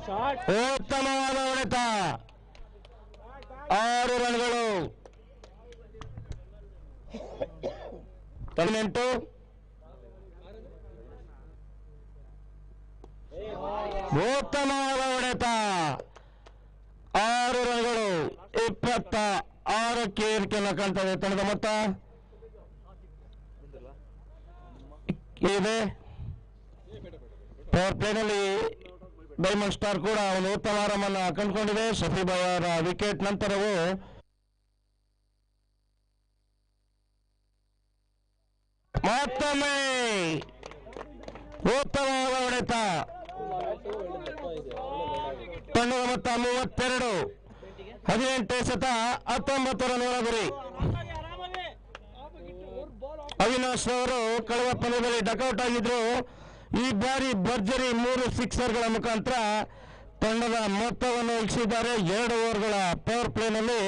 ಉತ್ತಮವಾದ ಹೊಡೆತ 6 ರನ್ಗಳು 18 ಉತ್ತಮವಾದ ಹೊಡೆತ 6 ರನ್ಗಳು 26ಕ್ಕೆ ಏರಿಕೆಯನ್ನು ಕಾಣ್ತದೆ ತಂಡದ ಮೊತ್ತ ಇದೆ ಪವರ್ ಪ್ಲೇನಲ್ಲಿ ಡೈಮಂಡ್ ಸ್ಟಾರ್ ಕೂಡ ಒಂದು ಉತ್ತಮ ಆರಾಮನ್ನು ಕಂಡುಕೊಂಡಿದೆ ಶಫೀಬ್ ಅವರ ವಿಕೆಟ್ ನಂತರವೂ ಮತ್ತೊಮ್ಮೆ ಉತ್ತಮವಾದ ಹೊಡೆತ ತಂಡದ ಮೊತ್ತ 32 18 ಎಸೆತ 19 ರನ್ಗಳ ಗುರಿ ಅವಿನಾಶ್ ಅವರು ಕಳೆದ ಪಂದ್ಯದಲ್ಲಿ ಡಕೌಟ್ ಆಗಿದ್ರು ಈ ಬಾರಿ ಭರ್ಜರಿ 3 ಸಿಕ್ಸರ್ಗಳ ಮುಖಾಂತರ ತಂಡದ ಮೊತ್ತವನ್ನು ಇಳಿಸಿದ್ದಾರೆ 2 ಓವರ್ಗಳ ಪವರ್ ಪ್ಲೇನಲ್ಲಿ